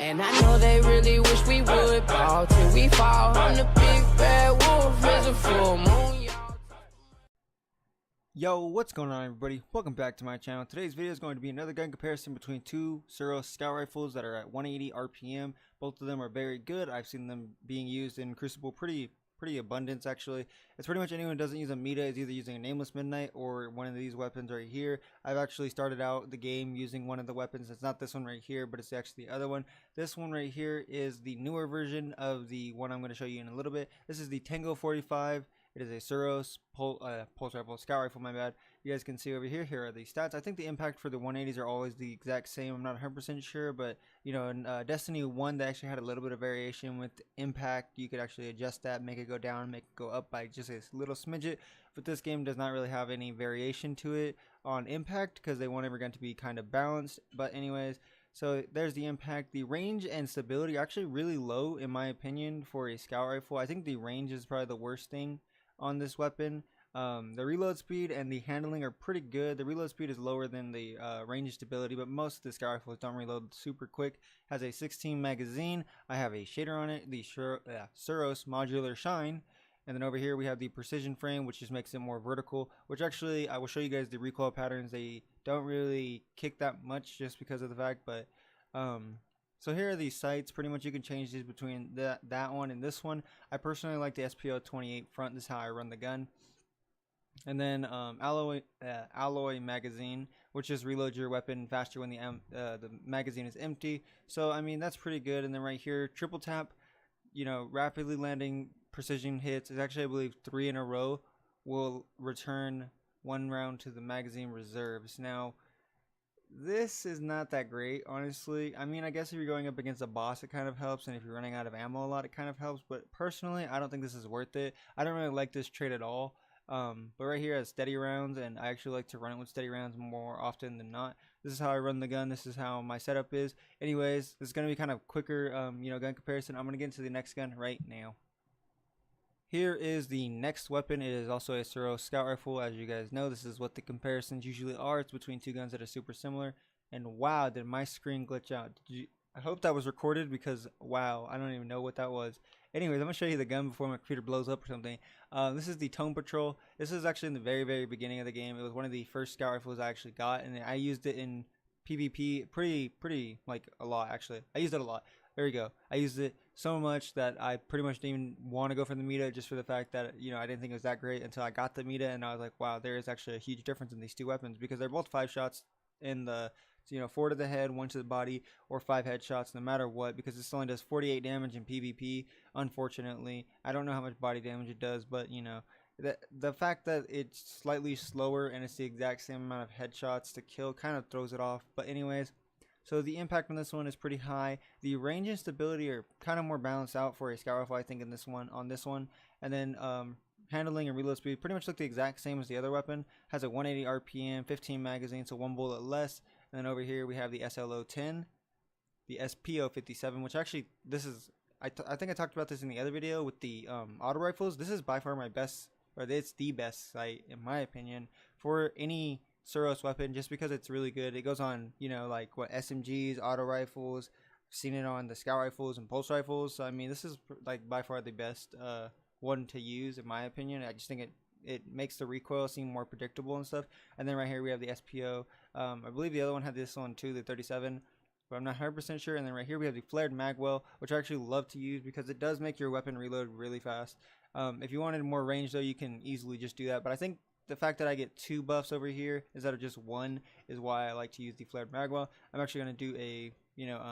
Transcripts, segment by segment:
And I know they really wish we would fall till we fall. I'm the big bad wolf, there's a full moon, y'all. Yo, what's going on, everybody? Welcome back to my channel. Today's video is going to be another gun comparison between two Suros Scout Rifles that are at 180 RPM. Both of them are very good. I've seen them being used in Crucible pretty abundance, actually. It's pretty much anyone who doesn't use a Meta is either using a Nameless Midnight or one of these weapons right here. I've actually started out the game using one of the weapons. It's not this one right here, but it's actually the other one. This one right here is the newer version of the one I'm going to show you in a little bit. This is the Tango-45. It is a Suros pulse rifle, scout rifle, my bad. You guys can see over here, here are the stats. I think the impact for the 180s are always the exact same. I'm not 100% sure, but you know, in Destiny 1, they actually had a little bit of variation with impact. You could actually adjust that, make it go down, make it go up by just a little smidget. But this game does not really have any variation to it on impact because they want every gun to be kind of balanced. But anyways, so there's the impact. The range and stability are actually really low, in my opinion, for a scout rifle. I think the range is probably the worst thing on this weapon. The reload speed and the handling are pretty good. The reload speed is lower than the range stability, but most of the scout rifles don't reload super quick. Has a 16 magazine. I have a shader on it, the Suros Modular Shine. And then over here we have the precision frame, which just makes it more vertical, which actually I will show you guys the recoil patterns. They don't really kick that much just because of the fact, but so here are the sights. Pretty much you can change these between that one and this one. I personally like the SPO 28 front. This is how I run the gun. And then alloy magazine, which just reloads your weapon faster when the magazine is empty. So I mean, that's pretty good. And then right here, triple tap, you know, rapidly landing precision hits is actually, I believe, 3 in a row will return 1 round to the magazine reserves. Now this is not that great, honestly. I mean, I guess if you're going up against a boss, it kind of helps, and if you're running out of ammo a lot, it kind of helps. But personally, I don't think this is worth it. I don't really like this trait at all. But right here has steady rounds, and I actually like to run it with steady rounds more often than not. This is how I run the gun. This is how my setup is. Anyways, this is gonna be kind of quicker, you know, gun comparison. I'm gonna get into the next gun right now. Here is the next weapon. It is also a Suros Scout Rifle. As you guys know, this is what the comparisons usually are. It's between two guns that are super similar. And wow, did my screen glitch out. I hope that was recorded because wow, I don't even know what that was. Anyways, I'm going to show you the gun before my computer blows up or something. This is the Tone Patrol. This is actually in the very beginning of the game. It was one of the first scout rifles I actually got, and I used it in PvP pretty like a lot, actually. I used it a lot. There we go. I used it so much that I pretty much didn't even want to go for the Meta, just for the fact that, you know, I didn't think it was that great until I got the Meta, and I was like, wow, there is actually a huge difference in these two weapons because they're both 5 shots in the, you know, 4 to the head, 1 to the body, or 5 headshots, no matter what, because this only does 48 damage in PvP, unfortunately. I don't know how much body damage it does, but, you know, the fact that it's slightly slower and it's the exact same amount of headshots to kill kind of throws it off. But anyways, so the impact on this one is pretty high. The range and stability are kind of more balanced out for a scout rifle, I think, in this one, on this one. And then handling and reload speed pretty much look the exact same as the other weapon. Has a 180 RPM, 15 magazine, so 1 bullet less. And then over here we have the SLO-10, the SPO-57, which actually, this is, I think I talked about this in the other video with the auto rifles. This is by far my best, or it's the best sight, in my opinion, for any Suros weapon, just because it's really good. It goes on, you know, like what SMGs, auto rifles. I've seen it on the scout rifles and pulse rifles. So I mean, this is like by far the best one to use, in my opinion. I just think it makes the recoil seem more predictable and stuff. And then right here we have the SPO. I believe the other one had this one too, the 37, but I'm not 100% sure. And then right here we have the flared magwell, which I actually love to use because it does make your weapon reload really fast. If you wanted more range though, you can easily just do that. But I think the fact that I get 2 buffs over here instead of just 1 is why I like to use the flared magwell. I'm actually going to do a, you know,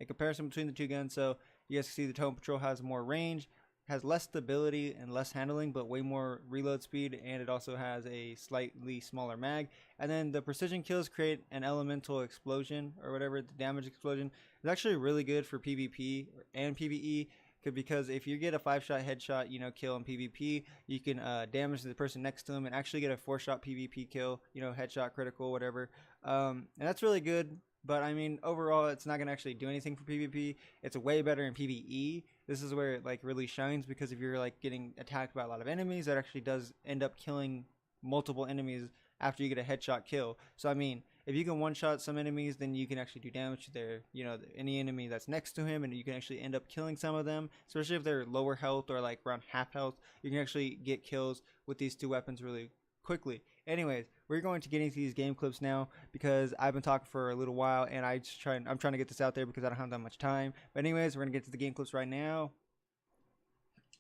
a comparison between the two guns. So you guys can see the Tone Patrol has more range, has less stability and less handling, but way more reload speed, and it also has a slightly smaller mag. And then the precision kills create an elemental explosion, or whatever, the damage explosion. It's actually really good for PvP and PvE, because if you get a 5-shot headshot, you know, kill in PvP, you can damage the person next to him and actually get a 4-shot PvP kill, you know, headshot, critical, whatever. And that's really good. But I mean, overall, it's not gonna actually do anything for PvP. It's way better in PvE. This is where it like really shines, because if you're like getting attacked by a lot of enemies, that actually does end up killing multiple enemies after you get a headshot kill. So I mean, if you can one-shot some enemies, then you can actually do damage to their, any enemy that's next to him, and you can actually end up killing some of them, especially if they're lower health or like around half health. You can actually get kills with these two weapons really quickly. Anyways, we're going to get into these game clips now because I've been talking for a little while, and I'm trying to get this out there because I don't have that much time. But anyways, we're gonna get to the game clips right now.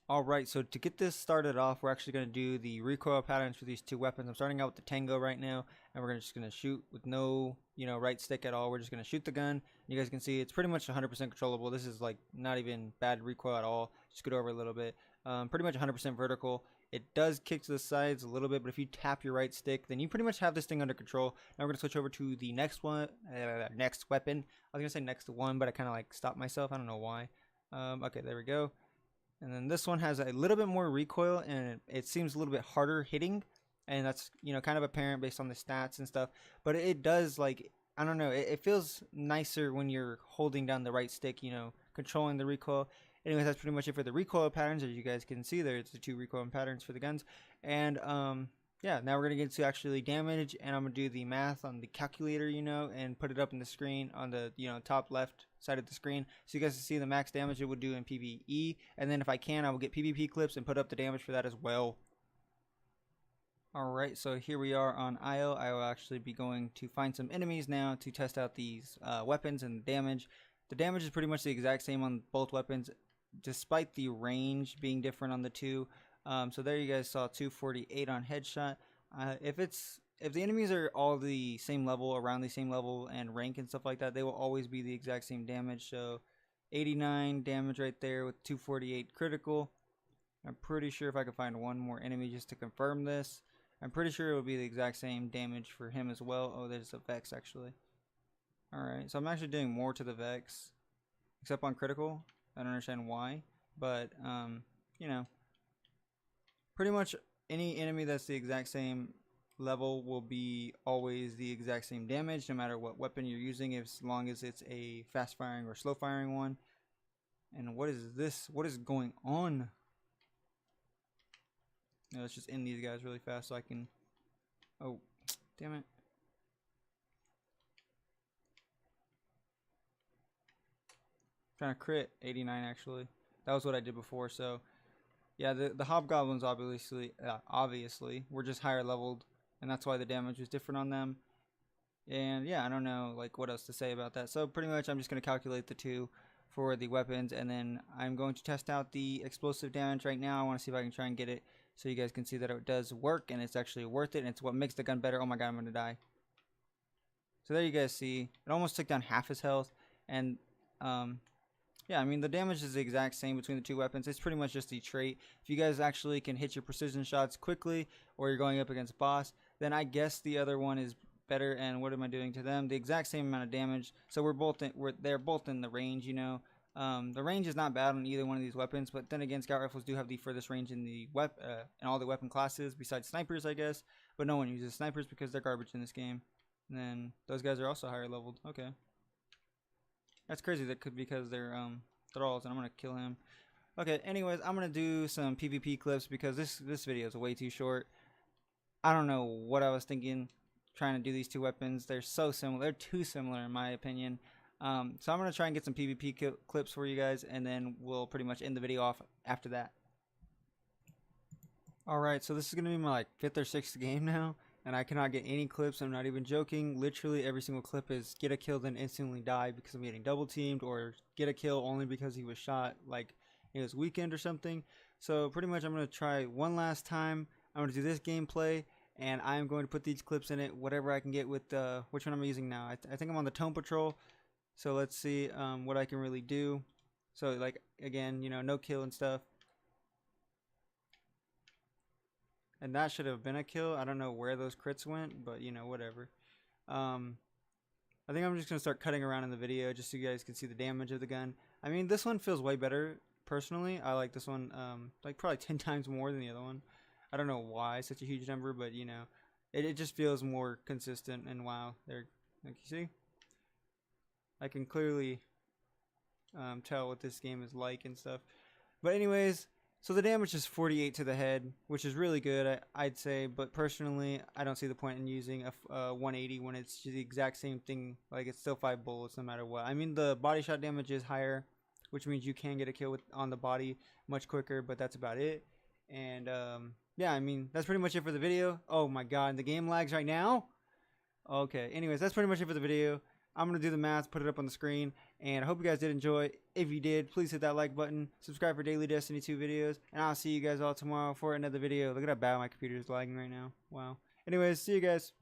Alright, so to get this started off, we're actually going to do the recoil patterns for these two weapons. I'm starting out with the Tango right now, and we're just going to shoot with no, right stick at all. We're just going to shoot the gun. You guys can see it's pretty much 100% controllable. This is like not even bad recoil at all. Just scoot over a little bit. Pretty much 100% vertical. It does kick to the sides a little bit, but if you tap your right stick, then you pretty much have this thing under control. Now we're going to switch over to the next weapon. I was going to say next one, but I kind of like stopped myself. I don't know why. Okay, there we go. And then this one has a little bit more recoil, and it seems a little bit harder hitting, and that's kind of apparent based on the stats and stuff. But it does, like, I don't know, it feels nicer when you're holding down the right stick, controlling the recoil. Anyways, that's pretty much it for the recoil patterns. As you guys can see, there's the two recoil patterns for the guns. And yeah, now we're gonna get to actually damage, and I'm gonna do the math on the calculator, and put it up in the screen on the top left side of the screen, so you guys can see the max damage it would do in PvE. And then if I can, I will get PvP clips and put up the damage for that as well. Alright, so here we are on IO. I will actually be going to find some enemies now to test out these weapons and damage. The damage is pretty much the exact same on both weapons, despite the range being different on the two. So there you guys saw 248 on headshot. If the enemies are all the same level, around the same level and rank and stuff like that, they will always be the exact same damage. So 89 damage right there with 248 critical. I'm pretty sure if I could find one more enemy just to confirm this, I'm pretty sure it will be the exact same damage for him as well. Oh, there's a Vex actually. Alright, so I'm actually doing more to the Vex, except on critical. I don't understand why, but pretty much any enemy that's the exact same level will be always the exact same damage, no matter what weapon you're using, as long as it's a fast firing or slow firing one. And what is this? What is going on? No, let's just end these guys really fast so I can... Oh, damn it. Trying to crit 89 actually. That was what I did before. So yeah, the hobgoblins obviously were just higher leveled, and that's why the damage was different on them. And yeah, I don't know like what else to say about that. So pretty much I'm just going to calculate the two for the weapons, and then I'm going to test out the explosive damage right now. I want to see if I can try and get it so you guys can see that it does work and it's actually worth it, and it's what makes the gun better. Oh my god, I'm going to die. So there you guys see, it almost took down half his health. And yeah, I mean the damage is the exact same between the two weapons. It's pretty much just the trait. If you guys actually can hit your precision shots quickly, or you're going up against a boss, then I guess the other one is better. And what am I doing to them? The exact same amount of damage. So they're both in the range. The range is not bad on either one of these weapons, but then again, scout rifles do have the furthest range in the in all the weapon classes besides snipers, I guess. But no one uses snipers because they're garbage in this game. And then those guys are also higher leveled. Okay. That's crazy. That could be because they're thralls, and I'm gonna kill him. Okay. Anyways, I'm gonna do some PvP clips because this video is way too short. I don't know what I was thinking trying to do these two weapons. They're so similar. They're too similar in my opinion. So I'm gonna try and get some PvP clips for you guys, and then we'll pretty much end the video off after that. All right. So this is gonna be my 5th or 6th game now, and I cannot get any clips. I'm not even joking. Literally every single clip is get a kill then instantly die because I'm getting double teamed, or get a kill only because he was shot like it was weekend or something. So pretty much I'm going to try one last time. I'm going to do this gameplay, and I'm going to put these clips in it, whatever I can get with which one I'm using now. I think I'm on the Tone Patrol. So let's see what I can really do. So like again, no kill and stuff. And that should have been a kill. I don't know where those crits went, but whatever. I think I'm just going to start cutting around in the video just so you guys can see the damage of the gun. I mean, this one feels way better, personally. I like this one like probably 10 times more than the other one. I don't know why such a huge number, but it just feels more consistent. And wow, there, like you see, I can clearly tell what this game is like and stuff. But anyways, So the damage is 48 to the head, which is really good, I'd say. But personally, I don't see the point in using a 180 when it's the exact same thing. Like, it's still 5 bullets no matter what. I mean, the body shot damage is higher, which means you can get a kill on the body much quicker. But that's about it. And yeah, I mean, that's pretty much it for the video. Oh my god, the game lags right now. Okay, anyways, that's pretty much it for the video. I'm going to do the math, put it up on the screen, and I hope you guys did enjoy. If you did, please hit that like button, subscribe for daily Destiny 2 videos, and I'll see you guys all tomorrow for another video. Look at how bad my computer is lagging right now. Wow. Anyways, see you guys.